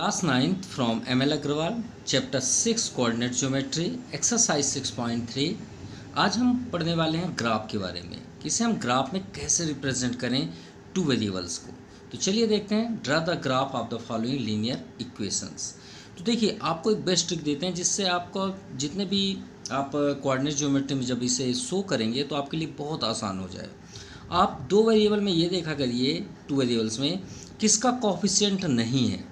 Class 9th from ML Agrawal, Chapter 6 Coordinate Geometry, Exercise 6.3। आज हम पढ़ने वाले हैं ग्राफ के बारे में, किसे हम ग्राफ में कैसे रिप्रेजेंट करें टू वेरिएबल्स को। तो चलिए देखते हैं। Draw the graph of the following linear equations. तो देखिए, आपको एक बेस्ट ट्रिक देते हैं जिससे आपको जितने भी आप कोऑर्डिनेट ज्योमेट्री में जब इसे शो करेंगे तो आपके लिए बहुत आसान हो जाए। आप दो वेरिएबल में ये देखा करिए, टू वेरिएबल्स में किसका कोफिशिएंट नहीं है।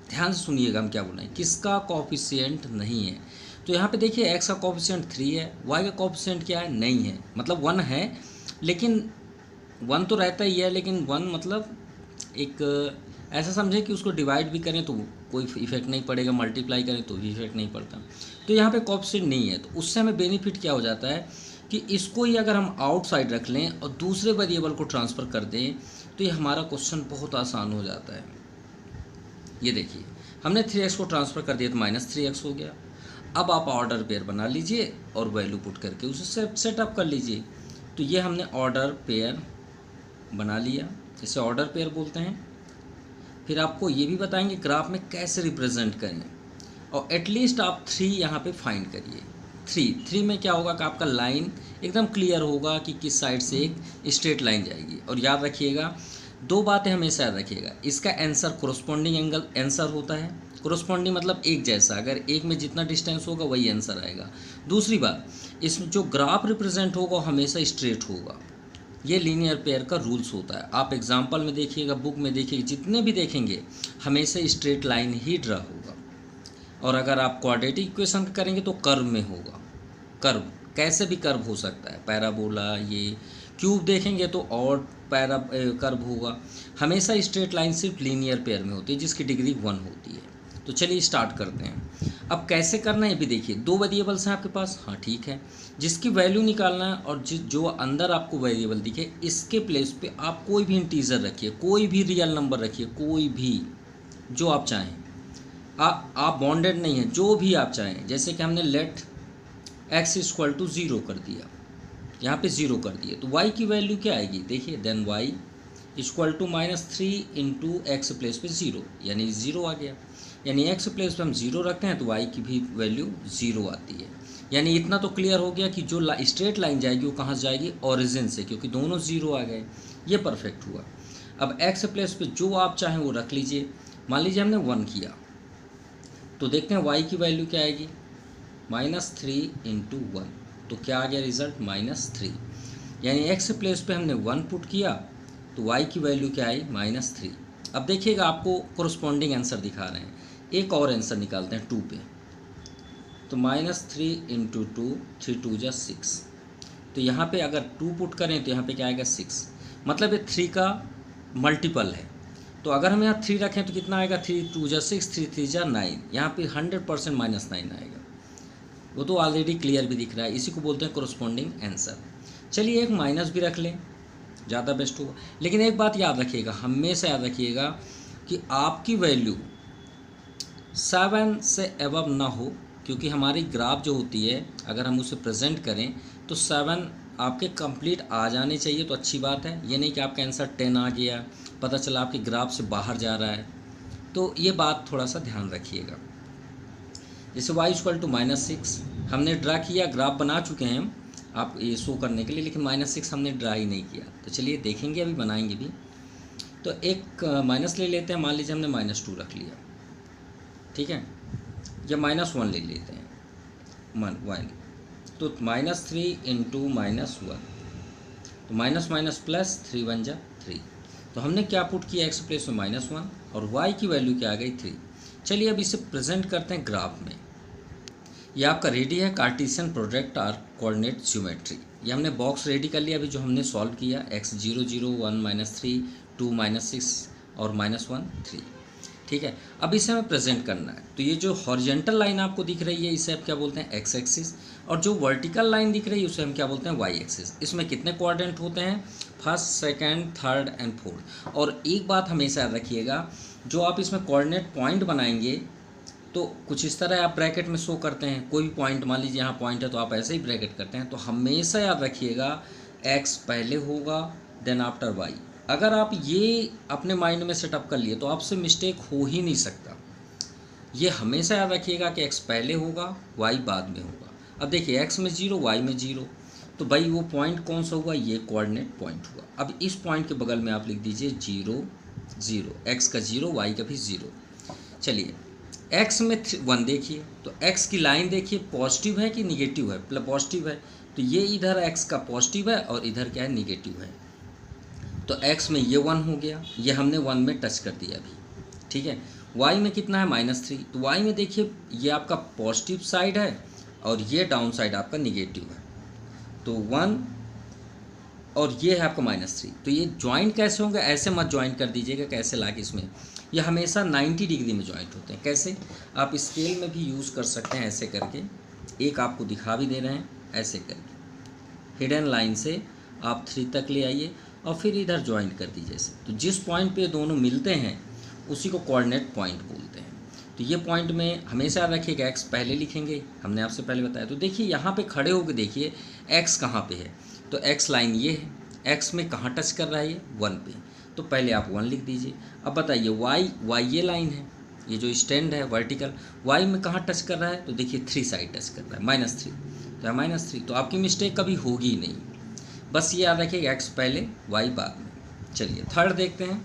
ध्यान से सुनिएगा हम क्या बोल रहे हैं, किसका कोफिशिएंट नहीं है। तो यहाँ पे देखिए x का कोफिशिएंट 3 है, y का कोफिशिएंट क्या है, नहीं है, मतलब 1 है, लेकिन 1 तो रहता ही है, लेकिन 1 मतलब एक ऐसा समझे कि उसको डिवाइड भी करें तो कोई इफेक्ट नहीं पड़ेगा, मल्टीप्लाई करें तो भी इफेक्ट नहीं पड़ता। तो यहाँ पे कोफिशिएंट नहीं है, तो उससे हमें बेनिफिट क्या हो जाता है कि इसको ही अगर हम आउटसाइड रख लें और दूसरे वेरिएबल को ट्रांसफ़र कर दें तो ये हमारा क्वेश्चन बहुत आसान हो जाता है। ये देखिए, हमने 3x को ट्रांसफ़र कर दिया तो -3x हो गया। अब आप ऑर्डर पेयर बना लीजिए और वैल्यू पुट करके उसे सेटअप कर लीजिए। तो ये हमने ऑर्डर पेयर बना लिया, इसे ऑर्डर पेयर बोलते हैं। फिर आपको ये भी बताएंगे ग्राफ में कैसे रिप्रेजेंट करें, और एटलीस्ट आप 3 यहाँ पे फाइंड करिए। 3 में क्या होगा कि आपका लाइन एकदम क्लियर होगा कि किस साइड से एक स्ट्रेट लाइन जाएगी। और याद रखिएगा, दो बातें हमेशा याद रखिएगा, इसका आंसर कोरोस्पोंडिंग एंगल आंसर होता है। कोरोस्पोंडिंग मतलब एक जैसा, अगर एक में जितना डिस्टेंस होगा वही आंसर आएगा। दूसरी बात, इसमें जो ग्राफ रिप्रेजेंट होगा हमेशा स्ट्रेट होगा। ये लीनियर पेयर का रूल्स होता है। आप एग्जाम्पल में देखिएगा, बुक में देखिएगा, जितने भी देखेंगे हमेशा स्ट्रेट लाइन ही ड्रा होगा। और अगर आप क्वाड्रेटिक इक्वेशन करेंगे तो कर्व में होगा। कर्व कैसे भी कर्व हो सकता है, पैराबोला, ये क्यूब देखेंगे तो और कर्व होगा। हमेशा स्ट्रेट लाइन सिर्फ लीनियर पेयर में होती है जिसकी डिग्री 1 होती है। तो चलिए स्टार्ट करते हैं। अब कैसे करना है ये भी देखिए। दो वेरिएबल्स हैं आपके पास, हाँ ठीक है, जिसकी वैल्यू निकालना है और जो अंदर आपको वेरिएबल दिखे इसके प्लेस पे आप कोई भी इंटीजर रखिए, कोई भी रियल नंबर रखिए, कोई भी जो आप चाहें। आप बॉन्डेड नहीं है, जो भी आप चाहें। जैसे कि हमने लेट x = 0 कर दिया, यहाँ पे 0 कर दिए, तो y की वैल्यू क्या आएगी देखिए। देन y = -3 × x प्लेस पे 0, यानी 0 आ गया। यानी x प्लेस पे हम 0 रखते हैं तो y की भी वैल्यू 0 आती है। यानी इतना तो क्लियर हो गया कि जो स्ट्रेट लाइन जाएगी वो कहाँ से जाएगी, ओरिजिन से, क्योंकि दोनों 0 आ गए। ये परफेक्ट हुआ। अब x प्लेस पे जो आप चाहें वो रख लीजिए। मान लीजिए हमने 1 किया, तो देखते हैं y की वैल्यू क्या आएगी, -3 × 1, तो क्या आ गया रिजल्ट, -3। यानी x प्लेस पे हमने 1 पुट किया तो y की वैल्यू क्या आई, -3। अब देखिएगा, आपको कोरस्पॉन्डिंग आंसर दिखा रहे हैं। एक और आंसर निकालते हैं 2 पे, तो -3 × 2, 3 × 2 = 6। तो यहाँ पे अगर 2 पुट करें तो यहाँ पे क्या आएगा, 6, मतलब ये 3 का मल्टीपल है। तो अगर हम यहाँ 3 रखें तो कितना आएगा, 3 × 2 = 6, 3 × 3 = 9। यहाँ पे 100% -9 आएगा। वो तो ऑलरेडी क्लियर भी दिख रहा है, इसी को बोलते हैं कोरस्पॉन्डिंग आंसर। चलिए एक माइनस भी रख लें, ज़्यादा बेस्ट होगा। लेकिन एक बात याद रखिएगा, हमेशा याद रखिएगा कि आपकी वैल्यू 7 से एबव ना हो, क्योंकि हमारी ग्राफ जो होती है अगर हम उसे प्रेजेंट करें तो 7 आपके कंप्लीट आ जाने चाहिए, तो अच्छी बात है। ये नहीं कि आपका आंसर 10 आ गया, पता चला आपके ग्राफ से बाहर जा रहा है। तो ये बात थोड़ा सा ध्यान रखिएगा। जैसे y = -6 हमने ड्रा किया, ग्राफ बना चुके हैं हम आप ये शो करने के लिए, लेकिन -6 हमने ड्रा ही नहीं किया। तो चलिए देखेंगे, अभी बनाएंगे भी। तो एक माइनस ले लेते हैं, मान लीजिए हमने -2 रख लिया, ठीक है, या -1 ले लेते हैं, 1। तो -3 × -1, तो माइनस प्लस 3 × 1 = 3। तो हमने क्या पुट किया, x प्लेस में -1 और y की वैल्यू क्या आ गई, 3। चलिए अब इसे प्रेजेंट करते हैं ग्राफ में। ये आपका रेडी है, कार्टेशियन प्रोडक्ट और कोऑर्डिनेट ज्योमेट्री। ये हमने बॉक्स रेडी कर लिया अभी जो हमने सॉल्व किया, x 0 0 1 -3 2 -6 और -1 3, ठीक है। अब इसे हमें प्रेजेंट करना है। तो ये जो हॉरिजॉन्टल लाइन आपको दिख रही है इसे आप क्या बोलते हैं, एक्स एक्सिस, और जो वर्टिकल लाइन दिख रही है उसे हम क्या बोलते हैं, वाई एक्सिस। इसमें कितने क्वाड्रेंट होते हैं, first, second, third and fourth. और एक बात हमेशा याद रखिएगा, जो आप इसमें कोऑर्डिनेट पॉइंट बनाएंगे तो कुछ इस तरह आप ब्रैकेट में शो करते हैं। कोई भी पॉइंट, मान लीजिए यहाँ पॉइंट है तो आप ऐसे ही ब्रैकेट करते हैं। तो हमेशा याद रखिएगा x पहले होगा, देन आफ्टर y। अगर आप ये अपने माइंड में सेटअप कर लिए तो आपसे मिस्टेक हो ही नहीं सकता। ये हमेशा याद रखिएगा कि x पहले होगा, y बाद में होगा। अब देखिए x में 0, y में 0, तो भाई वो पॉइंट कौन सा हुआ, ये कोऑर्डिनेट पॉइंट हुआ। अब इस पॉइंट के बगल में आप लिख दीजिए 0 0, x का 0, y का भी 0। चलिए x में 1 देखिए, तो x की लाइन देखिए पॉजिटिव है कि निगेटिव है, प्लस पॉजिटिव है, तो ये इधर x का पॉजिटिव है और इधर क्या है, निगेटिव है। तो x में ये 1 हो गया, ये हमने 1 में टच कर दिया अभी, ठीक है। y में कितना है, -3, तो y में देखिए ये आपका पॉजिटिव साइड है और ये डाउन साइड आपका निगेटिव है, तो 1 और ये है आपका -3। तो ये ज्वाइंट कैसे होंगे, ऐसे मत ज्वाइंट कर दीजिएगा, कैसे लाके इसमें, ये हमेशा 90 डिग्री में ज्वाइंट होते हैं। कैसे, आप स्केल में भी यूज़ कर सकते हैं, ऐसे करके, एक आपको दिखा भी दे रहे हैं, ऐसे करके हिडन लाइन से आप 3 तक ले आइए और फिर इधर ज्वाइंट कर दीजिए ऐसे। तो जिस पॉइंट पे दोनों मिलते हैं उसी को कोऑर्डिनेट पॉइंट बोलते हैं। तो ये पॉइंट में हमेशा याद रखिएगा x पहले लिखेंगे, हमने आपसे पहले बताया। तो देखिए यहाँ पे खड़े होकर देखिए x कहाँ पे है, तो x लाइन ये है, x में कहाँ टच कर रहा है, ये 1 पे, तो पहले आप 1 लिख दीजिए। अब बताइए y ये लाइन है, ये जो स्टैंड है वर्टिकल, y में कहाँ टच कर रहा है, तो देखिए 3 साइड टच कर रहा है, -3, तो है -3। तो आपकी मिस्टेक कभी होगी ही नहीं, बस ये याद रखिए x पहले y बाद में। चलिए थर्ड देखते हैं,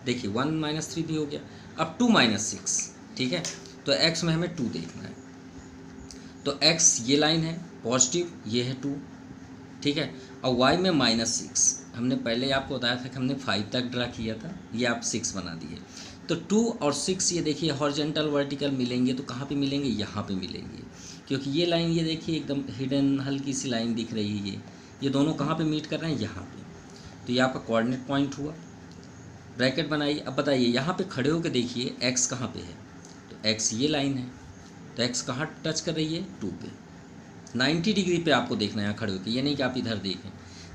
देखिए 1 -3 भी हो गया। अब 2 -6, ठीक है, तो x में हमें 2 देखना है, तो x ये लाइन है पॉजिटिव, ये है 2, ठीक है, और y में -6, हमने पहले आपको बताया था कि हमने 5 तक ड्रा किया था, ये आप 6 बना दिए। तो 2 और 6 ये देखिए हॉरिजॉन्टल वर्टिकल मिलेंगे, तो कहाँ पे मिलेंगे, यहाँ पे मिलेंगे, क्योंकि ये लाइन ये देखिए एकदम हिडन हल्की सी लाइन दिख रही है, ये दोनों कहाँ पे मीट कर रहे हैं, यहाँ पे। तो ये आपका कोऑर्डिनेट पॉइंट हुआ, ब्रैकेट बनाइए। अब बताइए यहाँ पे खड़े होकर देखिए x कहाँ पे है, तो x ये लाइन है, तो x कहाँ टच कर रही है, 2 पे। 90 डिग्री पे आपको देखना है यहाँ खड़े होकर, ये नहीं कि आप इधर देखें।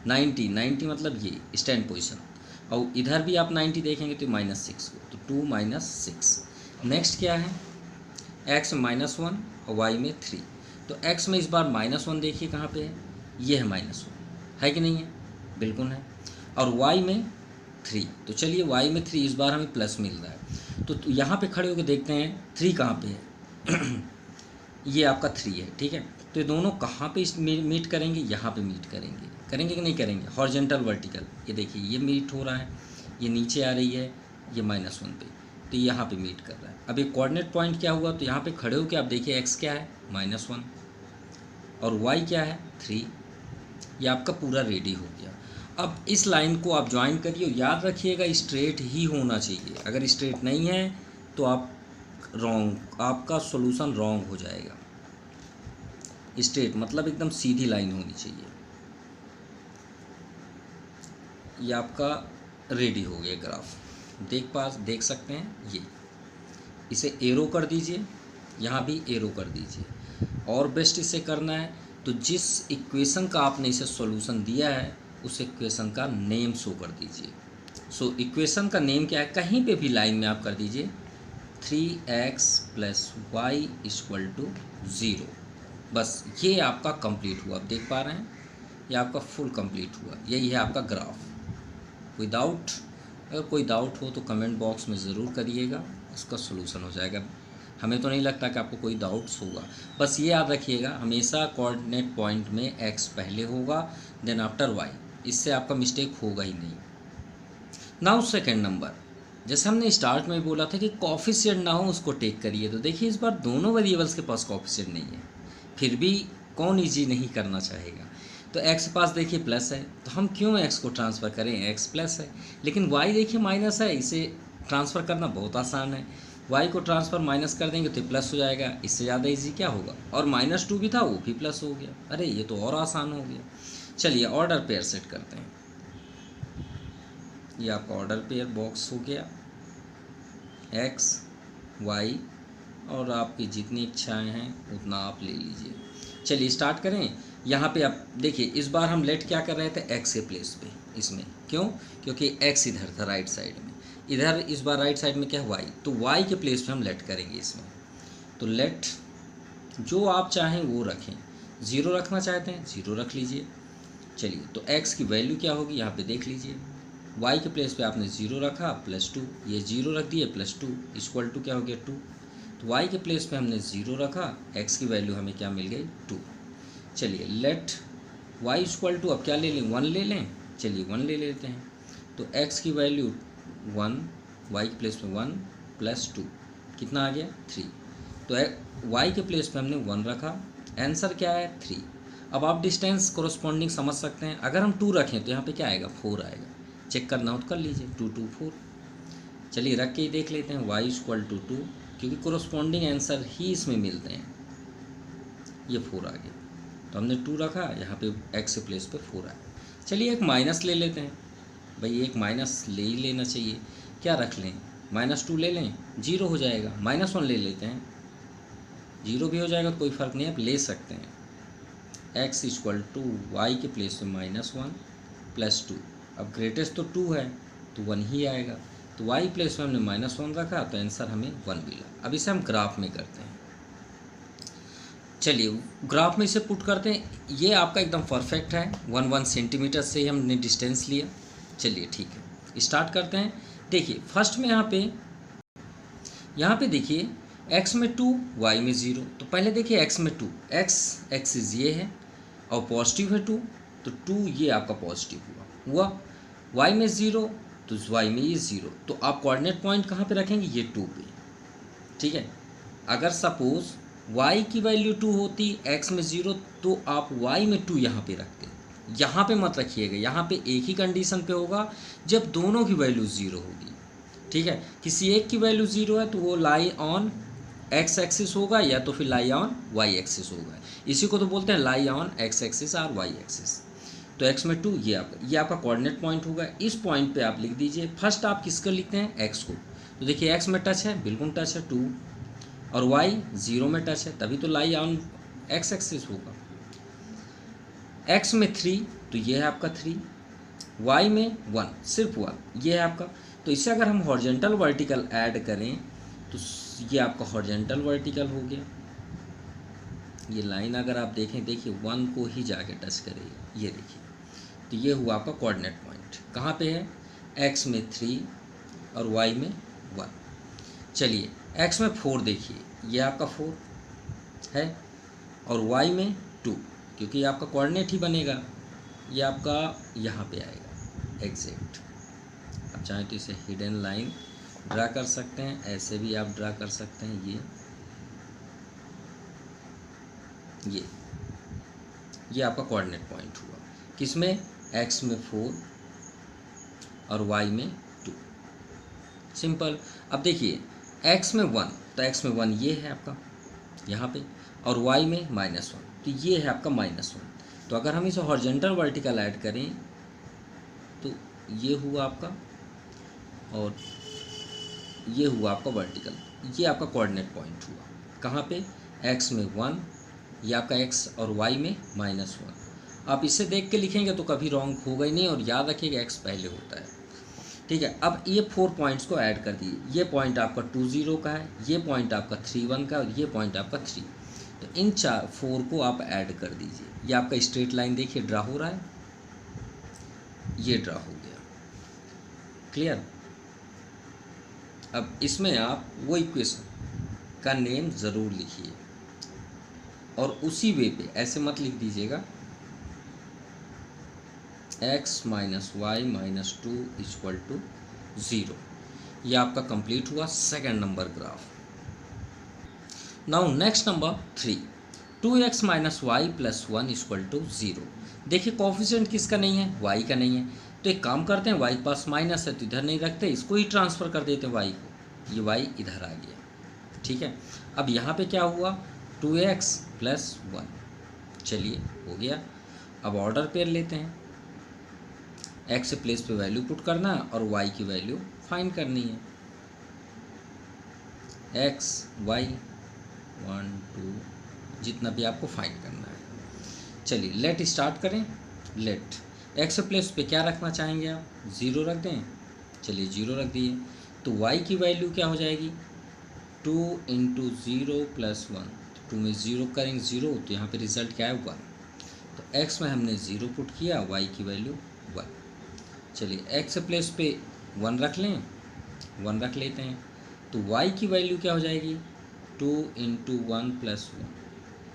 90 मतलब ये स्टैंड पोजीशन, और इधर भी आप 90 देखेंगे तो -6 को, तो 2 -6। नेक्स्ट क्या है, x में -1 और y में 3, तो x में इस बार -1 देखिए कहाँ पे है, ये है -1, है कि नहीं है, बिल्कुल है, और y में 3, तो चलिए y में 3 इस बार हमें प्लस मिल रहा है। तो यहाँ पे खड़े होकर देखते हैं 3 कहाँ पे है ये आपका 3 है, ठीक है। तो ये दोनों कहाँ पे मीट करेंगे, यहाँ पे मीट करेंगे, करेंगे कि नहीं करेंगे, हॉरिजॉन्टल वर्टिकल, ये देखिए ये मीट हो रहा है, ये नीचे आ रही है, ये -1 पे, तो यहाँ पे मीट कर रहा है। अब ये कोऑर्डिनेट पॉइंट क्या हुआ, तो यहाँ पे खड़े होकर आप देखिए x क्या है, -1, और y क्या है, 3, ये आपका पूरा रेडी हो गया। अब इस लाइन को आप ज्वाइन करिए, याद रखिएगा स्ट्रेट ही होना चाहिए, अगर स्ट्रेट नहीं है तो आप रॉन्ग, आपका सॉल्यूशन रॉन्ग हो जाएगा। स्ट्रेट मतलब एकदम सीधी लाइन होनी चाहिए। ये आपका रेडी हो गया ग्राफ, देख सकते हैं, ये इसे एरो कर दीजिए, यहाँ भी एरो कर दीजिए, और बेस्ट इसे करना है तो जिस इक्वेशन का आपने इसे सॉल्यूशन दिया है उस इक्वेशन का नेम शो कर दीजिए। सो इक्वेशन का नेम क्या है, कहीं पे भी लाइन में आप कर दीजिए 3x + y = 0, बस ये आपका कंप्लीट हुआ। आप देख पा रहे हैं ये आपका फुल कंप्लीट हुआ, यही है आपका ग्राफ। कोई डाउट, अगर कोई डाउट हो तो कमेंट बॉक्स में ज़रूर करिएगा, उसका सलूशन हो जाएगा। हमें तो नहीं लगता कि आपको कोई डाउट्स होगा, बस ये याद रखिएगा हमेशा कोऑर्डिनेट पॉइंट में x पहले होगा देन आफ्टर y, इससे आपका मिस्टेक होगा ही नहीं। नाउ सेकेंड नंबर, जैसे हमने स्टार्ट में बोला था कि कोफिशिएंट ना हो उसको टेक करिए, तो देखिए इस बार दोनों वेरिएबल्स के पास कोफिशिएंट नहीं है, फिर भी कौन ईजी नहीं करना चाहेगा। तो x के पास देखिए प्लस है, तो हम क्यों x को ट्रांसफ़र करें, x प्लस है, लेकिन y देखिए माइनस है, इसे ट्रांसफ़र करना बहुत आसान है। y को ट्रांसफ़र माइनस कर देंगे तो प्लस हो जाएगा, इससे ज़्यादा इजी क्या होगा। और -2 भी था वो भी प्लस हो गया, अरे ये तो और आसान हो गया। चलिए ऑर्डर पेयर सेट करते हैं, ये आपका ऑर्डर पेयर बॉक्स हो गया, x y, और आपकी जितनी इच्छाएं हैं उतना आप ले लीजिए। चलिए स्टार्ट करें। यहाँ पे आप देखिए इस बार हम लेट क्या कर रहे थे, x के प्लेस पे, इसमें क्यों, क्योंकि x इधर था राइट साइड में, इधर इस बार राइट साइड में क्या है y, तो y के प्लेस पे हम लेट करेंगे इसमें। तो लेट जो आप चाहें वो रखें, 0 रखना चाहते हैं 0 रख लीजिए। चलिए तो x की वैल्यू क्या होगी यहाँ पे देख लीजिए, y के प्लेस पे आपने 0 रखा +2, ये 0 रख दिए +2 = क्या हो गया 2। तो y के प्लेस पे हमने 0 रखा, x की वैल्यू हमें क्या मिल गई 2। चलिए लेट y इक्वल टू, अब क्या ले लें 1 ले लें, चलिए 1 ले लेते हैं। तो x की वैल्यू 1, y के प्लेस पे 1 प्लस 2 कितना आ गया 3। तो y के प्लेस पे हमने 1 रखा, आंसर क्या है 3। अब आप डिस्टेंस कोरस्पॉन्डिंग समझ सकते हैं, अगर हम 2 रखें तो यहाँ पे क्या आएगा 4 आएगा, चेक करना हो तो कर लीजिए 2 2 4। चलिए रख के ही देख लेते हैं y इक्वल टू 2, क्योंकि कोरस्पॉन्डिंग आंसर ही इसमें मिलते हैं, ये 4 आ गया। तो हमने 2 रखा, यहाँ पे x के प्लेस पे 4 आया। चलिए एक माइनस ले लेते हैं, भाई एक माइनस ले ही लेना चाहिए, क्या रख लें -2 ले लें, 0 हो जाएगा। -1 ले लेते हैं, 0 भी हो जाएगा तो कोई फ़र्क नहीं, आप ले सकते हैं। x इक्वल टू वाई के प्लेस पे -1 प्लस 2, अब ग्रेटेस्ट तो 2 है तो 1 ही आएगा। तो y प्लेस में हमने -1 रखा तो आंसर हमें 1 मिला। अब इसे हम ग्राफ में करते हैं, चलिए ग्राफ में इसे पुट करते हैं। ये आपका एकदम परफेक्ट है, 1 सेंटीमीटर से ही हमने डिस्टेंस लिया। चलिए ठीक है, स्टार्ट करते हैं। देखिए फर्स्ट में यहाँ पे देखिए x में 2 y में 0। तो पहले देखिए x में 2, x एक्सिस ये है और पॉजिटिव है 2, तो 2 ये आपका पॉजिटिव हुआ। y में 0 तो y में ये 0, तो आप कोऑर्डिनेट पॉइंट कहाँ पे रखेंगे, ये 2 पे। ठीक है, अगर सपोज y की वैल्यू 2 होती, x में 0, तो आप y में 2 यहाँ पे रखते, यहाँ पे मत रखिएगा। यहाँ पे एक ही कंडीशन पे होगा जब दोनों की वैल्यू 0 होगी। ठीक है, किसी एक की वैल्यू 0 है तो वो लाई ऑन x एक्सिस होगा या तो फिर लाई ऑन y एक्सिस होगा। इसी को तो बोलते हैं लाई ऑन x एक्सिस और y एक्सिस। तो x में 2 ये आपका कोऑर्डिनेट पॉइंट होगा। इस पॉइंट पे आप लिख दीजिए, फर्स्ट आप किसको लिखते हैं x को। तो देखिए x में टच है, बिल्कुल टच है 2, और y 0 में टच है, तभी तो लाई ऑन x एक्सिस होगा। x में 3 तो ये है आपका 3, y में 1 सिर्फ 1 ये है आपका। तो इसे अगर हम हॉरिजॉन्टल वर्टिकल ऐड करें तो ये आपका हॉरिजॉन्टल वर्टिकल हो गया। ये लाइन अगर आप देखें, देखिए 1 को ही जाके टच करेगी, ये देखिए। तो ये हुआ आपका कोऑर्डिनेट पॉइंट, कहाँ पे है, x में 3 और y में 1। चलिए x में 4 देखिए, ये आपका 4 है और y में 2, क्योंकि ये आपका कोऑर्डिनेट ही बनेगा, ये आपका यहाँ पे आएगा एग्जैक्ट। आप चाहें तो इसे हिडन लाइन ड्रा कर सकते हैं, ऐसे भी आप ड्रा कर सकते हैं। ये आपका कोऑर्डिनेट पॉइंट हुआ, किसमें, x में 4 और y में 2। सिंपल। अब देखिए x में 1, तो x में 1 ये है आपका यहाँ पे, और y में -1, तो ये है आपका -1। तो अगर हम इसे हॉरिजॉन्टल वर्टिकल ऐड करें तो ये हुआ आपका, और ये हुआ आपका वर्टिकल। ये आपका कोऑर्डिनेट पॉइंट हुआ, कहाँ पे, x में 1, ये आपका x और y में -1। आप इसे देख के लिखेंगे तो कभी रॉन्ग होगा ही नहीं, और याद रखिएगा x पहले होता है। ठीक है, अब ये 4 पॉइंट्स को ऐड कर दिए। ये पॉइंट आपका 2 0 का है, ये पॉइंट आपका 3 1 का, और ये पॉइंट आपका 3। तो इन 4 को आप ऐड कर दीजिए। ये आपका स्ट्रेट लाइन देखिए ड्रा हो रहा है, ये ड्रा हो गया, क्लियर। अब इसमें आप वो इक्वेशन का नेम ज़रूर लिखिए, और उसी वे पे, ऐसे मत लिख दीजिएगा x minus y minus 2 equal to 0। ये आपका कंप्लीट हुआ second number graph. Now next number 3, 2x minus y plus 1 equal to 0। देखिए कोफिशिएंट किसका नहीं है, y का नहीं है। तो एक काम करते हैं, y के पास माइनस है तो इधर नहीं रखते, इसको ही ट्रांसफ़र कर देते हैं y को, ये y इधर आ गया। ठीक है, अब यहाँ पे क्या हुआ, 2x प्लस 1। चलिए हो गया। अब ऑर्डर पेयर लेते हैं, x प्लेस पे वैल्यू पुट करना है और y की वैल्यू फाइंड करनी है। x y 1 2 जितना भी आपको फाइंड करना है। चलिए लेट स्टार्ट करें। लेट x प्लेस पे क्या रखना चाहेंगे आप, 0 रख दें। चलिए 0 रख दिए, तो y की वैल्यू क्या हो जाएगी, 2 × 0 + 1। 2 में 0 करेंगे 0, तो यहाँ पे रिज़ल्ट क्या है 1। तो x में हमने 0 पुट किया, y की वैल्यू 1। चलिए x प्लेस पे 1 रख लें, 1 रख लेते हैं। तो y की वैल्यू क्या हो जाएगी, 2 इंटू 1 प्लस 1,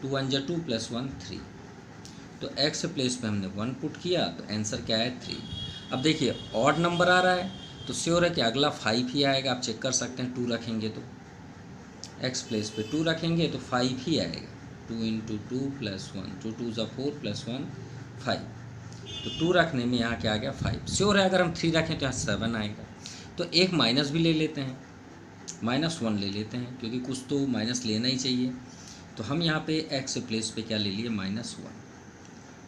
2 1 जा 2 प्लस 1 3। तो x प्लेस पे हमने 1 पुट किया तो आंसर क्या है 3। अब देखिए ऑड नंबर आ रहा है तो श्योर है कि अगला 5 ही आएगा, आप चेक कर सकते हैं। 2 रखेंगे तो x प्लेस पे 2 रखेंगे तो 5 ही आएगा। 2 इंटू 2 प्लस 1, 2 2 ज़ा 4 प्लस 1 5। तो 2 रखने में यहाँ क्या आ गया 5। श्योर है अगर हम 3 रखें तो यहाँ 7 आएगा। तो एक माइनस भी ले लेते हैं, -1 ले लेते हैं क्योंकि कुछ तो माइनस लेना ही चाहिए। तो हम यहाँ पे x प्लेस पे क्या ले लिए -1।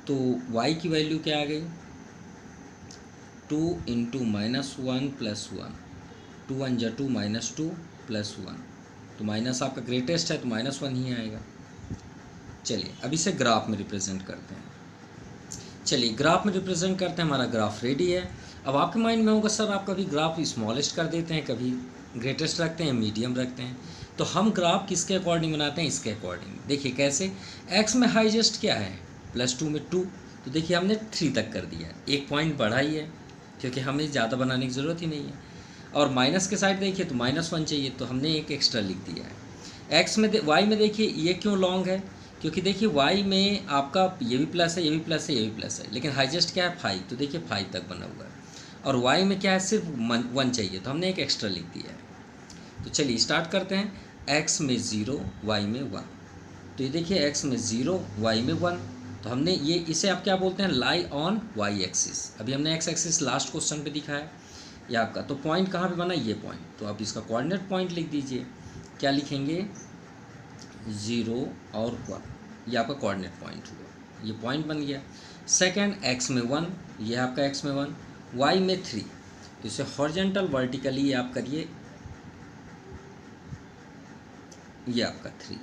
तो y की वैल्यू क्या आ गई 2 इंटू -1 प्लस 1, 2 1 जा 2 -2 प्लस 1। तो माइनस आपका ग्रेटेस्ट है तो -1 ही आएगा। चलिए अब इसे ग्राफ में रिप्रेजेंट करते हैं। चलिए ग्राफ में रिप्रेजेंट करते हैं, हमारा ग्राफ रेडी है। अब आपके माइंड में होगा सर आप कभी ग्राफ स्मॉलेस्ट कर देते हैं, कभी ग्रेटेस्ट रखते हैं, मीडियम रखते हैं। तो हम ग्राफ किसके अकॉर्डिंग बनाते हैं, इसके अकॉर्डिंग। देखिए कैसे, x में हाईएस्ट क्या है +2 में 2, तो देखिए हमने 3 तक कर दिया, एक पॉइंट बढ़ा ही है क्योंकि हमें ज़्यादा बनाने की ज़रूरत ही नहीं है। और माइनस के साइड देखिए तो -1 चाहिए तो हमने एक एक्स्ट्रा लिख दिया है। x में y में देखिए ये क्यों लॉन्ग है, क्योंकि देखिए y में आपका ये भी प्लस है, ये भी प्लस है, ये भी प्लस है, लेकिन हाईएस्ट क्या है 5, तो देखिए 5 तक बना हुआ है। और y में क्या है सिर्फ 1 चाहिए तो हमने एक एक्स्ट्रा लिख दिया है। तो चलिए स्टार्ट करते हैं। x में 0, y में 1। तो ये देखिए x में 0, y में 1। तो हमने ये इसे आप क्या बोलते हैं, लाई ऑन y एक्सिस। अभी हमने x एक्सिस लास्ट क्वेश्चन पे दिखाया ये आपका। तो पॉइंट कहाँ पे बना, ये पॉइंट। तो आप इसका कोऑर्डिनेट पॉइंट लिख दीजिए। क्या लिखेंगे 0 और 1, ये आपका कोऑर्डिनेट पॉइंट हुआ, ये पॉइंट बन गया। सेकंड x में 1, ये आपका x में 1, y में 3। तो इसे हॉरिजॉन्टल वर्टिकली आप करिए, ये आपका 3,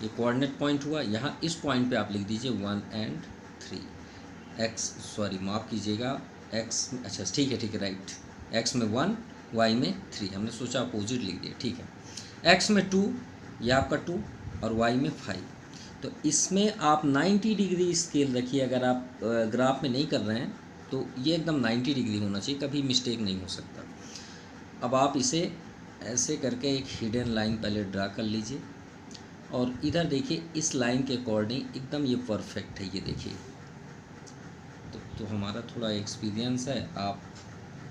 ये कोऑर्डिनेट पॉइंट हुआ। यहाँ इस पॉइंट पे आप लिख दीजिए 1 और 3। x सॉरी माफ़ कीजिएगा x, अच्छा ठीक है राइट। x में 1, y में 3, हमने सोचा अपोजिट लिख दिया, ठीक है। x में 2, ये आपका 2, और y में 5। तो इसमें आप 90 डिग्री स्केल रखिए। अगर आप ग्राफ में नहीं कर रहे हैं तो ये एकदम 90 डिग्री होना चाहिए, कभी मिस्टेक नहीं हो सकता। अब आप इसे ऐसे करके एक हिडन लाइन पहले ड्रा कर लीजिए और इधर देखिए इस लाइन के अकॉर्डिंग एकदम ये परफेक्ट है, ये देखिए। तो हमारा थोड़ा एक्सपीरियंस है, आप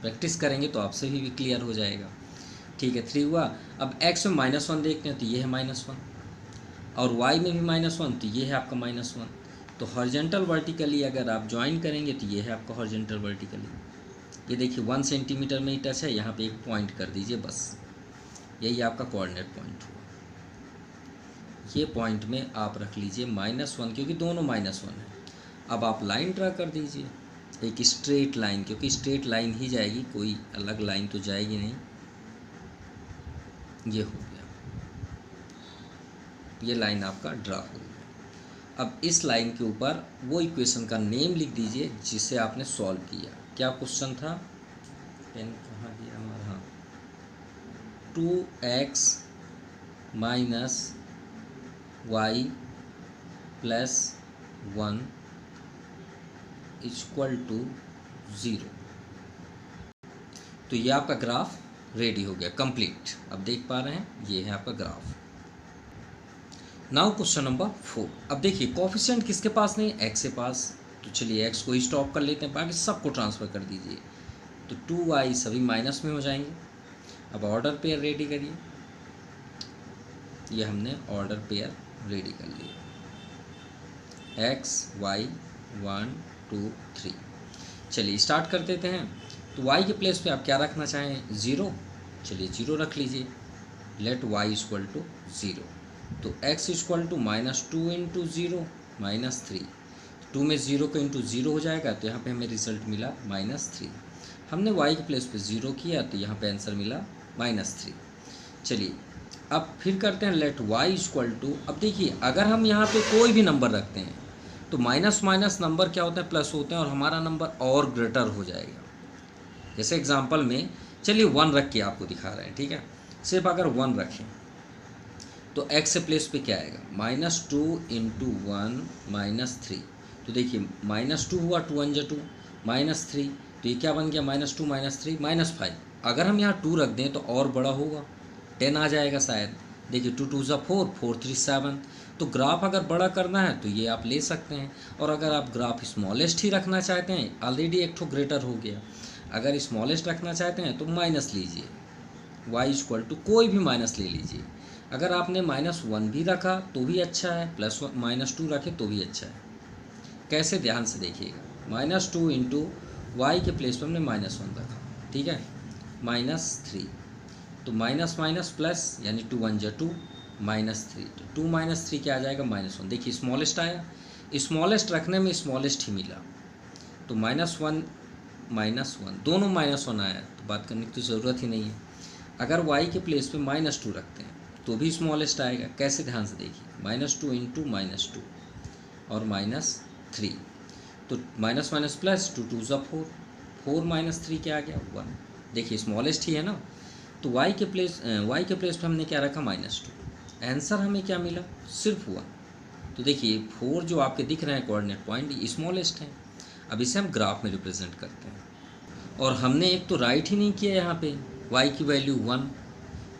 प्रैक्टिस करेंगे तो आपसे भी क्लियर हो जाएगा, ठीक है। 3 हुआ। अब x में -1 देखते हैं तो ये है -1, और y में भी -1 तो ये है आपका -1। तो हॉरिजॉन्टल वर्टिकली अगर आप ज्वाइन करेंगे तो ये है आपका हॉरिजॉन्टल वर्टिकली। ये देखिए 1 सेंटीमीटर में ही टच है, यहाँ पे एक पॉइंट कर दीजिए बस, यही आपका कोऑर्डिनेट पॉइंट हुआ। ये पॉइंट में आप रख लीजिए -1 क्योंकि दोनों -1 है। अब आप लाइन ड्रा कर दीजिए, एक स्ट्रेट लाइन, क्योंकि स्ट्रेट लाइन ही जाएगी, कोई अलग लाइन तो जाएगी नहीं। ये हो गया, ये लाइन आपका ड्रा हो गया। अब इस लाइन के ऊपर वो इक्वेशन का नेम लिख दीजिए जिसे आपने सॉल्व किया। क्या क्वेश्चन था, पेन कहाँ गया हमारा, हाँ, 2x minus y plus 1 equal to 0। तो ये आपका ग्राफ रेडी हो गया, कंप्लीट। अब देख पा रहे हैं ये है आपका ग्राफ। Now question number 4। अब देखिए कोफिशिएंट किसके पास नहीं, x के पास। तो चलिए x को ही स्टॉप कर लेते हैं, बाकी सबको ट्रांसफ़र कर दीजिए। तो 2y सभी माइनस में हो जाएंगे। अब ऑर्डर पेयर रेडी करिए, ये हमने ऑर्डर पेयर रेडी कर लिया, x y 1 2 3। चलिए स्टार्ट कर देते हैं। तो y के प्लेस पे आप क्या रखना चाहें, 0। चलिए 0 रख लीजिए। Let y equal to 0। तो x इक्वल टू -2 इंटू 0 -3। 2 में 0 को इंटू 0 हो जाएगा, तो यहाँ पे हमें रिजल्ट मिला -3। हमने y के प्लेस पे 0 किया तो यहाँ पे आंसर मिला -3। चलिए अब फिर करते हैं लेट y इक्वल टू। अब देखिए अगर हम यहाँ पे कोई भी नंबर रखते हैं तो माइनस माइनस नंबर क्या होता है, प्लस होते हैं, और हमारा नंबर और ग्रेटर हो जाएगा। जैसे एग्जांपल में चलिए 1 रख के आपको दिखा रहे हैं, ठीक है। सिर्फ अगर 1 रखें तो x से प्लेस पे क्या आएगा, -2 इंटू 1 -3। तो देखिए -2 हुआ, 2 1 जा 2, -3, तो ये क्या बन गया, -2 -3 -5। अगर हम यहाँ 2 रख दें तो और बड़ा होगा, 10 आ जाएगा शायद। देखिए 2 2 ज़ा 4, 4 3 7। तो ग्राफ अगर बड़ा करना है तो ये आप ले सकते हैं। और अगर आप ग्राफ स्मॉलेस्ट ही रखना चाहते हैं, ऑलरेडी एक ठो ग्रेटर हो गया, अगर स्मॉलेस्ट रखना चाहते हैं तो माइनस लीजिए, y इक्वल टू कोई भी माइनस ले लीजिए। अगर आपने -1 भी रखा तो भी अच्छा है, +2 रखे तो भी अच्छा है। कैसे, ध्यान से देखिएगा। -2 इंटू वाई के प्लेस पर हमने -1 रखा, ठीक है, -3। तो माइनस माइनस प्लस यानी 2 1 2, -3। तो 2 -3 क्या आ जाएगा, -1। देखिए स्मॉलेस्ट आया, स्मॉलेस्ट रखने में स्मॉलेस्ट ही मिला। तो -1 -1 दोनों -1 आया, तो बात करने की तो ज़रूरत ही नहीं है। अगर y के प्लेस पे -2 रखते हैं तो भी स्मॉलेस्ट आएगा। कैसे, ध्यान से देखिए, -2 इंटू -2 और -3। तो माइनस माइनस प्लस, 2 2 ज़ा 4, 4 -3 क्या आ गया, 1। देखिए स्मॉलेस्ट ही है ना। तो y के प्लेस पे हमने क्या रखा, -2। आंसर हमें क्या मिला, सिर्फ 1। तो देखिए 4 जो आपके दिख रहे हैं कोऑर्डिनेट पॉइंट, ये स्मॉलेस्ट है। अब इसे हम ग्राफ में रिप्रेजेंट करते हैं। और हमने एक तो राइट ही नहीं किया यहाँ पे, y की वैल्यू 1।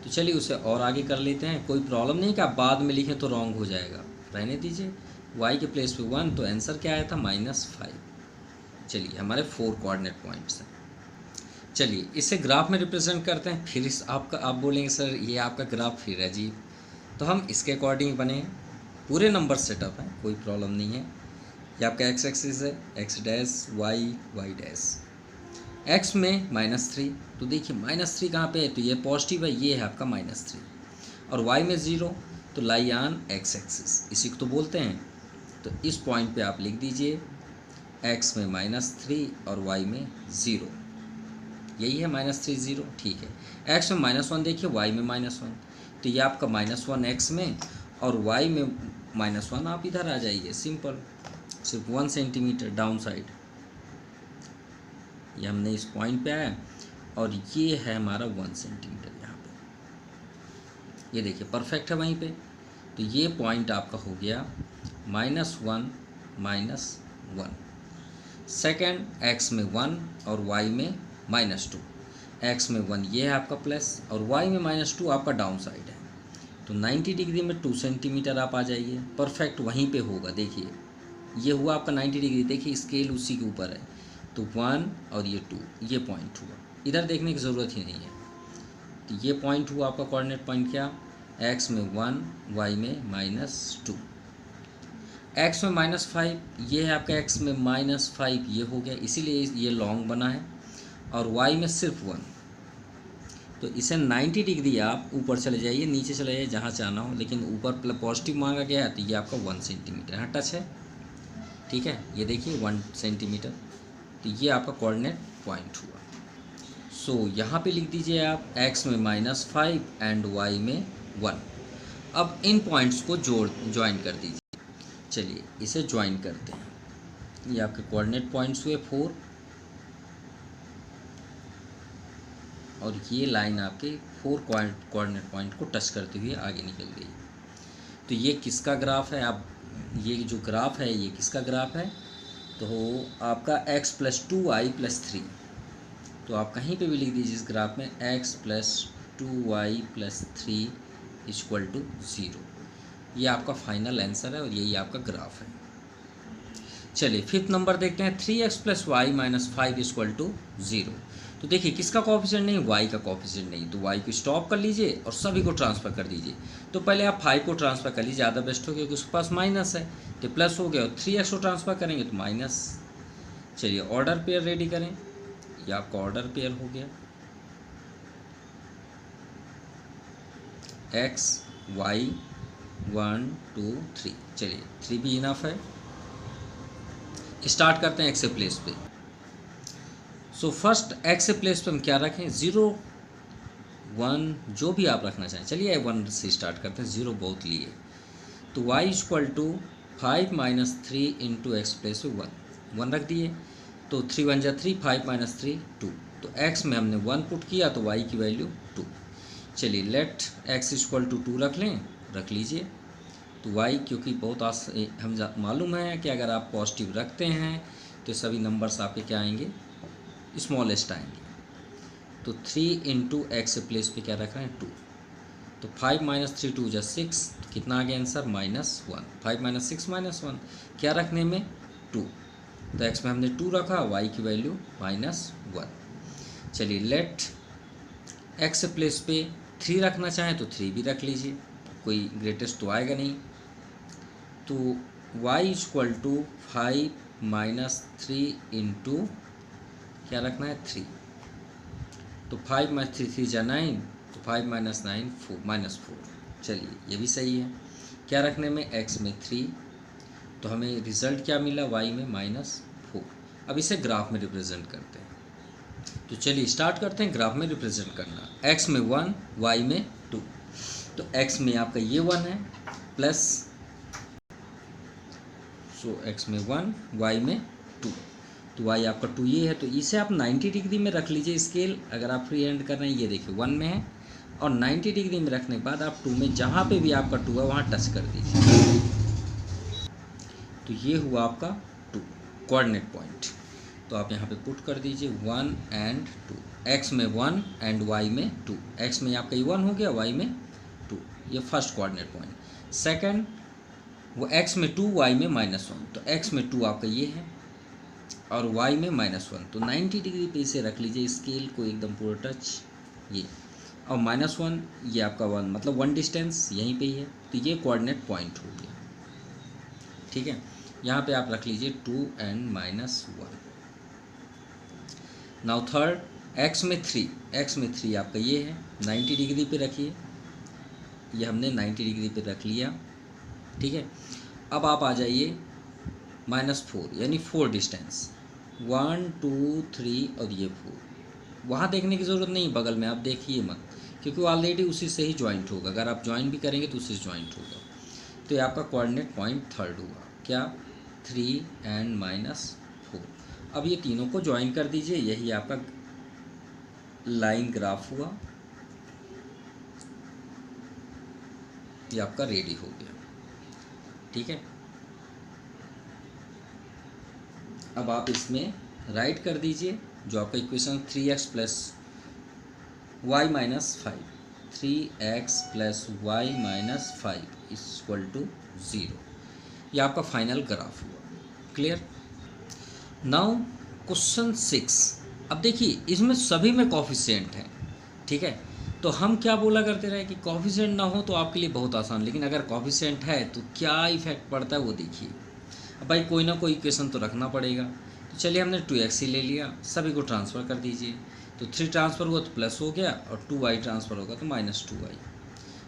तो चलिए उसे और आगे कर लेते हैं, कोई प्रॉब्लम नहीं कि आप बाद में लिखें तो रॉन्ग हो जाएगा, रहने दीजिए। y के प्लेस पे 1, तो आंसर क्या आया था, -5। चलिए हमारे 4 कोऑर्डिनेट पॉइंट्स हैं। चलिए इसे ग्राफ में रिप्रेजेंट करते हैं। फिर आप बोलेंगे सर ये आपका ग्राफ फिर है जी, तो हम इसके अकॉर्डिंग बने हैं, पूरे नंबर सेटअप हैं, कोई प्रॉब्लम नहीं है। ये आपका x एक्सिस है, x dash, y dash. x में -3, तो देखिए -3 कहाँ पे है, तो ये पॉजिटिव है, ये है आपका -3। और y में 0, तो लाई ऑन x एक्सिस, इसी को तो बोलते हैं। तो इस पॉइंट पे आप लिख दीजिए x में -3 और y में 0, यही है -3 0, ठीक है। x में -1 देखिए, y में -1, तो ये आपका -1 x में और y में -1, आप इधर आ जाइए, सिंपल, सिर्फ 1 सेंटीमीटर डाउन साइड। ये हमने इस पॉइंट पे आया और ये है हमारा 1 सेंटीमीटर यहाँ पे, ये देखिए परफेक्ट है वहीं पे। तो ये पॉइंट आपका हो गया -1 -1। सेकेंड, x में 1 और y में -2, x में 1 ये है आपका प्लस और y में -2 आपका डाउन साइड है। तो 90 डिग्री में 2 सेंटीमीटर आप आ जाइए, परफेक्ट वहीं पे होगा। देखिए ये हुआ आपका 90 डिग्री, देखिए स्केल उसी के ऊपर है, तो 1 और ये 2, ये पॉइंट हुआ, इधर देखने की ज़रूरत ही नहीं है। तो ये पॉइंट हुआ आपका कोऑर्डिनेट पॉइंट, क्या, x में 1, y में -2। x में -5, ये है आपका x में -5, ये हो गया, इसीलिए ये लॉन्ग बना है। और y में सिर्फ 1, तो इसे 90 डिग्री आप ऊपर चले जाइए, नीचे चले जाइए, जहाँ चाहना हो, लेकिन ऊपर पॉजिटिव मांगा गया है, तो ये आपका 1 सेंटीमीटर यहाँ टच है, ठीक है। ये देखिए 1 सेंटीमीटर, तो ये आपका कोऑर्डिनेट पॉइंट हुआ। सो यहाँ पे लिख दीजिए आप x में -5 एंड y में 1। अब इन पॉइंट्स को ज्वाइन कर दीजिए। चलिए इसे ज्वाइन करते हैं। ये आपके कोऑर्डिनेट पॉइंट्स हुए 4, और ये लाइन आपके 4 कोऑर्डिनेट पॉइंट को टच करते हुए आगे निकल गई। तो ये किसका ग्राफ है, आप ये जो ग्राफ है ये किसका ग्राफ है, तो आपका x + 2y + 3। तो आप कहीं पे भी लिख दीजिए इस ग्राफ में x + 2y + 3 = 0। ये आपका फाइनल आंसर है और यही आपका ग्राफ है। चलिए फिफ्थ नंबर देखते हैं, 3x + y - 5 = 0। तो देखिए किसका कोएफिशिएंट नहीं, y का कोएफिशिएंट नहीं, तो y को स्टॉप कर लीजिए और सभी को ट्रांसफ़र कर दीजिए। तो पहले आप 5 को ट्रांसफ़र कर लीजिए, ज़्यादा बेस्ट हो, क्योंकि उसके पास माइनस है, तो प्लस हो गया, और 3x को ट्रांसफ़र करेंगे तो माइनस। चलिए ऑर्डर पेयर रेडी करें, ये आपका ऑर्डर पेयर हो गया, x y 1 2 3। चलिए 3 भी इनफ है। स्टार्ट करते हैं x के प्लेस पे। सो फर्स्ट x के प्लेस पे हम क्या रखें, 0 1 जो भी आप रखना चाहें। चलिए 1 से स्टार्ट करते हैं, 0 बहुत लिए। तो y = 5 - 3 × x प्लेस पे 1 रख दिए, तो 3 1 = 3, 5 - 3 2। तो x में हमने 1 पुट किया तो y की वैल्यू 2। चलिए लेट x = 2 रख लीजिए। तो y क्योंकि बहुत हम मालूम है कि अगर आप पॉजिटिव रखते हैं तो सभी नंबर्स आपके क्या आएंगे, स्मॉलेस्ट आएंगे। तो 3 इंटू एक्स प्लेस पे क्या रख रहे हैं 2, तो 5 माइनस 3 2 जा 6, तो कितना आ गया आंसर -1। 5 माइनस 6 -1, क्या रखने में 2, तो एक्स में हमने 2 रखा, वाई की वैल्यू -1। चलिए लेट एक्स प्लेस पे 3 रखना चाहें तो 3 भी रख लीजिए, कोई ग्रेटेस्ट तो आएगा नहीं। तो y equal to 5 minus 3 into क्या रखना है 3, तो 5 माइनस 3 3 जा 9, तो 5 माइनस 9 -4। चलिए ये भी सही है। क्या रखने में x में 3, तो हमें रिजल्ट क्या मिला y में -4। अब इसे ग्राफ में रिप्रेजेंट करते हैं, तो चलिए स्टार्ट करते हैं ग्राफ में रिप्रेजेंट करना। x में 1, y में 2, तो x में आपका ये 1 है प्लस, सो x में 1, y में 2, तो y आपका 2 ये है, तो इसे आप 90 डिग्री में रख लीजिए स्केल। अगर आप फ्री हैंड कर रहे हैं, ये देखिए 1 में है, और 90 डिग्री में रखने के बाद आप 2 में जहाँ पे भी आपका 2 है वहाँ टच कर दीजिए, तो ये हुआ आपका 2 कोऑर्डिनेट पॉइंट। तो आप यहाँ पे पुट कर दीजिए 1 एंड 2, x में 1 एंड y में 2, x में आपका 1 हो गया, y में 2, ये फर्स्ट कोऑर्डिनेट पॉइंट। सेकंड वो x में 2, y में -1, तो x में 2 आपका ये है और y में -1, तो 90 डिग्री पे इसे रख लीजिए स्केल को एकदम पूरा टच, ये और -1 ये आपका 1, मतलब 1 डिस्टेंस यहीं पे ही है, तो ये कोऑर्डिनेट पॉइंट हो गया। ठीक है, यहाँ पे आप रख लीजिए 2 एंड -1। नाउ थर्ड x में 3 आपका ये है, 90 डिग्री पे रखिए, ये हमने 90 डिग्री पे रख लिया। ठीक है, अब आप आ जाइए -4 यानी 4 डिस्टेंस, 1 2 3 और ये 4, वहाँ देखने की ज़रूरत नहीं, बगल में आप देखिए मत, क्योंकि वो ऑलरेडी उसी से ही ज्वाइंट होगा, अगर आप ज्वाइन भी करेंगे तो उससे ज्वाइंट होगा। तो ये आपका कोऑर्डिनेट पॉइंट थर्ड हुआ, क्या 3 एंड -4। अब ये तीनों को ज्वाइन कर दीजिए, यही आपका लाइन ग्राफ हुआ, ये आपका रेडी हो गया। ठीक है, अब आप इसमें राइट कर दीजिए जो आपका equation 3x plus y minus 5, 3x plus y minus 5 equal to 0, ये आपका फाइनल ग्राफ हुआ। क्लियर। नाउ क्वेश्चन 6, अब देखिए इसमें सभी में कोफिशिएंट है। ठीक है, तो हम क्या बोला करते रहे कि कोफिशिएंट ना हो तो आपके लिए बहुत आसान, लेकिन अगर कोफिशिएंट है तो क्या इफेक्ट पड़ता है वो देखिए। अब भाई कोई ना कोई इक्वेशन तो रखना पड़ेगा, तो चलिए हमने 2x ही ले लिया, सभी को ट्रांसफ़र कर दीजिए, तो 3 ट्रांसफ़र हुआ तो प्लस हो गया और 2y ट्रांसफ़र होगा तो -2y।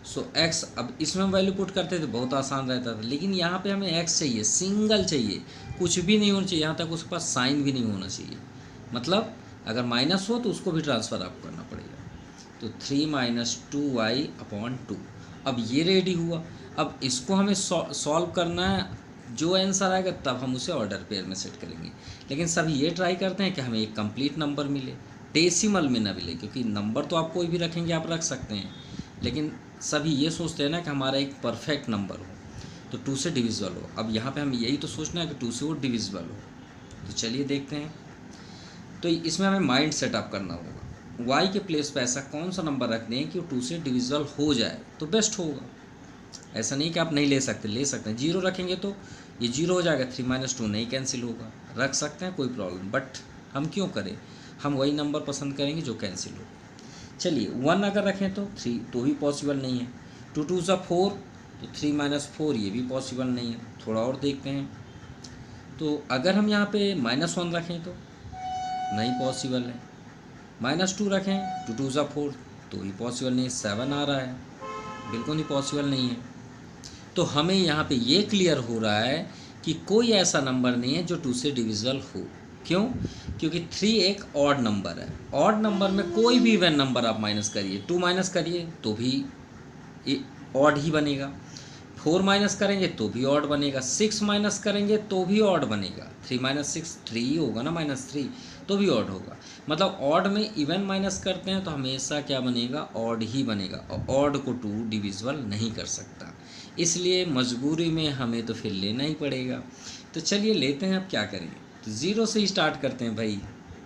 सो x, अब इसमें हम वैल्यू पुट करते थे बहुत आसान रहता था, लेकिन यहाँ पे हमें x चाहिए, सिंगल चाहिए, कुछ भी नहीं होना चाहिए, यहाँ तक उसके पास साइन भी नहीं होना चाहिए, मतलब अगर माइनस हो तो उसको भी ट्रांसफ़र आपको करना पड़ेगा। तो 3 - 2y/2, अब ये रेडी हुआ। अब इसको हमें सॉल्व करना है, जो आंसर आएगा तब हम उसे ऑर्डर पेयर में सेट करेंगे, लेकिन सभी ये ट्राई करते हैं कि हमें एक कंप्लीट नंबर मिले, डेसिमल में ना मिले, क्योंकि नंबर तो आप कोई भी रखेंगे, आप रख सकते हैं, लेकिन सभी ये सोचते हैं ना कि हमारा एक परफेक्ट नंबर हो, तो 2 से डिविजिबल हो। अब यहाँ पे हम यही तो सोचना है कि 2 से वो डिविजिबल हो। तो चलिए देखते हैं, तो इसमें हमें माइंड सेटअप करना होगा, y के प्लेस पे ऐसा कौन सा नंबर रख दें कि वो 2 से डिविजिबल हो जाए तो बेस्ट होगा। ऐसा नहीं कि आप नहीं ले सकते, ले सकते हैं, 0 रखेंगे तो ये 0 हो जाएगा, 3 - 2 नहीं कैंसिल होगा, रख सकते हैं कोई प्रॉब्लम, बट हम क्यों करें, हम वही नंबर पसंद करेंगे जो कैंसिल हो। चलिए 1 अगर रखें तो 3 तो भी पॉसिबल नहीं है, 2 2 ज़ा 4, तो 3 - 4 ये भी पॉसिबल नहीं है। थोड़ा और देखते हैं, तो अगर हम यहाँ पे -1 रखें तो नहीं पॉसिबल है, -2 रखें, 2 2 ज़ा 4 तो ही पॉसिबल नहीं है, 7 आ रहा है, बिल्कुल ही पॉसिबल नहीं है। तो हमें यहाँ पे ये क्लियर हो रहा है कि कोई ऐसा नंबर नहीं है जो 2 से डिविजिबल हो। क्यों? क्योंकि 3 एक ऑड नंबर है, ऑड नंबर में कोई भी इवन नंबर आप माइनस करिए, 2 माइनस करिए तो भी ऑड ही बनेगा, 4 माइनस करेंगे तो भी ऑड बनेगा, 6 माइनस करेंगे तो भी ऑड बनेगा, 3 - 6 3 ही होगा ना, -3 तो भी ऑड होगा। मतलब ऑड में इवन माइनस करते हैं तो हमेशा क्या बनेगा, ऑड ही बनेगा, और ऑड को 2 डिविजिबल नहीं कर सकता, इसलिए मजबूरी में हमें तो फिर लेना ही पड़ेगा। तो चलिए लेते हैं, अब क्या करें, तो 0 से ही स्टार्ट करते हैं भाई,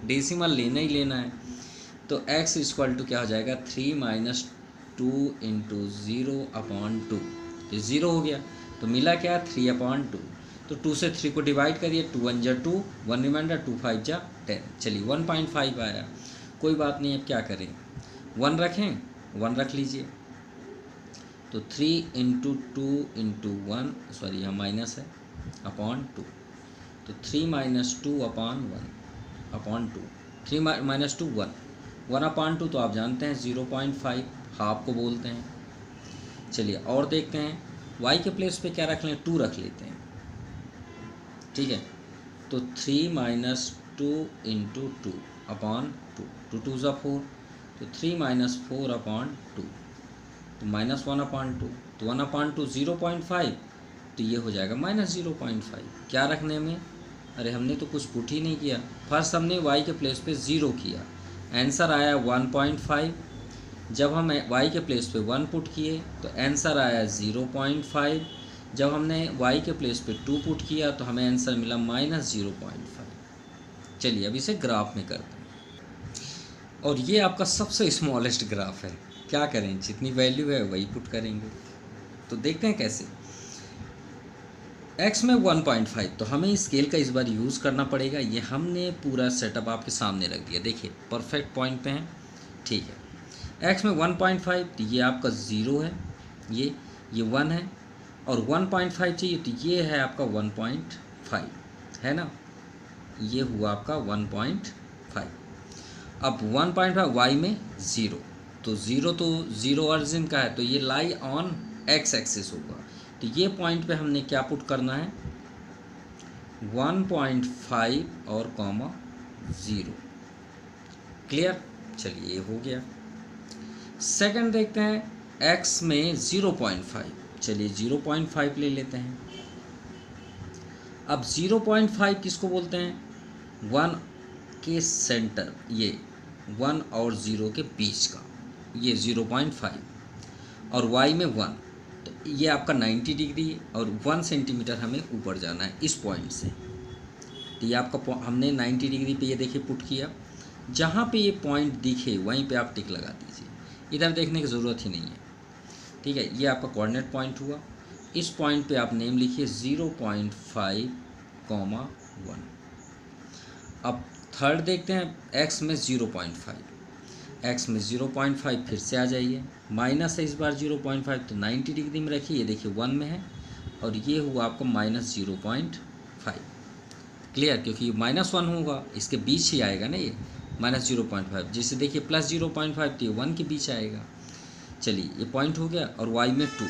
डेसिमल लेना ही लेना है। तो x इक्वल टू क्या हो जाएगा 3 माइनस 2 इंटू 0/2, तो 0 हो गया। तो मिला क्या 3/2, तो 2 से 3 को डिवाइड करिए, 2 1 जा 2, 1 रिमाइंडर, 2 5 जा 10। चलिए 1.5 आया, कोई बात नहीं। अब क्या करें, 1 रखें, 1 रख लीजिए। तो 3 इंटू 2 इंटू 1, सॉरी यहाँ माइनस है, अपॉन 2, तो 3 माइनस 2/1/2, 3 माइनस 2 1, 1/2 तो आप जानते हैं 0.5 हाफ को बोलते हैं। चलिए और देखते हैं, y के प्लेस पे क्या रख लें, 2 रख लेते हैं, ठीक है। तो 3 माइनस 2 इंटू 2/2, 2 2 ज़ा 4, तो 3 माइनस 4/2, तो माइनस 1/2, तो 1/2 0.5, तो ये हो जाएगा माइनस 0.5। क्या रखने में, अरे हमने तो कुछ पुट ही नहीं किया, फर्स्ट हमने y के प्लेस पे 0 किया, आंसर आया 1.5। जब हम y के प्लेस पे 1 पुट किए तो आंसर आया 0.5। जब हमने y के प्लेस पे 2 पुट किया तो हमें आंसर मिला माइनस 0.5। चलिए अब इसे ग्राफ में करते हैं, और ये आपका सबसे स्मॉलेस्ट ग्राफ है। क्या करें, जितनी वैल्यू है वही पुट करेंगे। तो देखते हैं कैसे। x में 1.5, तो हमें स्केल का इस बार यूज़ करना पड़ेगा। ये हमने पूरा सेटअप आपके सामने रख दिया, देखिए परफेक्ट पॉइंट पे हैं, ठीक है। x में 1.5, तो ये आपका 0 है, ये 1 है, और 1.5 चाहिए, तो ये है आपका 1.5, है ना, ये हुआ आपका 1.5। अब 1.5 y में 0, तो 0 ओरिजिन का है, तो ये लाई ऑन x एक्सिस होगा। तो ये पॉइंट पे हमने क्या पुट करना है, 1.5 और कॉमा 0। क्लियर, चलिए ये हो गया। सेकंड देखते हैं, x में 0.5, चलिए 0.5 ले लेते हैं। अब 0.5 किसको बोलते हैं, 1 के सेंटर, ये 1 और 0 के बीच का, ये 0.5, और y में 1, तो ये आपका 90 डिग्री और 1 सेंटीमीटर हमें ऊपर जाना है इस पॉइंट से। तो ये आपका हमने 90 डिग्री पे ये देखिए पुट किया, जहाँ पे ये पॉइंट दिखे वहीं पे आप टिक लगा दीजिए, इधर देखने की ज़रूरत ही नहीं है, ठीक है। ये आपका कोऑर्डिनेट पॉइंट हुआ। इस पॉइंट पे आप नेम लिखिए 0.5, 1। अब थर्ड देखते हैं, x में 0.5, x में 0.5 फिर से आ जाइए, माइनस है इस बार 0.5, तो 90 डिग्री में रखिए, ये देखिए 1 में है, और ये हुआ आपका माइनस 0.5। क्लियर, क्योंकि -1 होगा, इसके बीच ही आएगा ना ये माइनस 0.5, जैसे देखिए प्लस 0.5, तो ये 1 के बीच आएगा। चलिए ये पॉइंट हो गया, और y में 2,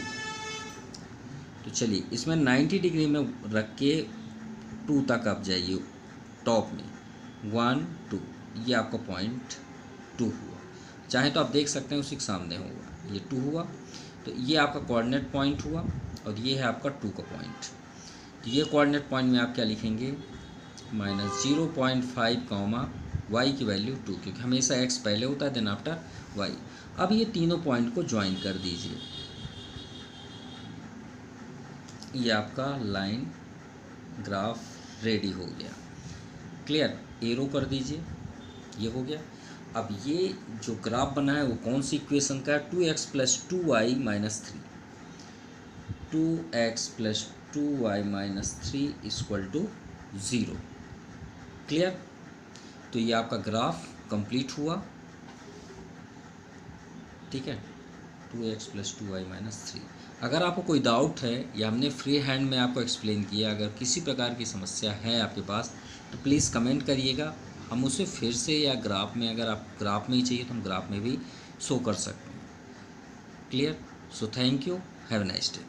तो चलिए इसमें 90 डिग्री में रख के 2 तक आप जाइए टॉप में, 1 2, ये आपका पॉइंट 2 हुआ। चाहे तो आप देख सकते हैं उसी के सामने होगा, ये 2 हुआ, तो ये आपका कोऑर्डिनेट पॉइंट हुआ, और ये है आपका 2 का पॉइंट। तो ये कोऑर्डिनेट पॉइंट में आप क्या लिखेंगे, -0.5, y की वैल्यू 2, क्योंकि हमेशा x पहले होता है देन आफ्टर y। अब ये तीनों पॉइंट को ज्वाइन कर दीजिए, ये आपका लाइन ग्राफ रेडी हो गया। क्लियर, एरो कर दीजिए, ये हो गया। अब ये जो ग्राफ बना है वो कौन सी इक्वेशन का है, 2x + 2y - 3, 2x + 2y - 3 = 0। Clear, तो ये आपका ग्राफ कंप्लीट हुआ, ठीक है, 2x + 2y - 3। अगर आपको कोई डाउट है या हमने फ्री हैंड में आपको एक्सप्लेन किया, अगर किसी प्रकार की समस्या है आपके पास, तो प्लीज़ कमेंट करिएगा, हम उसे फिर से, या ग्राफ में, अगर आप ग्राफ में ही चाहिए तो हम ग्राफ में भी शो कर सकते हैं। Clear, so thank you, have a nice day.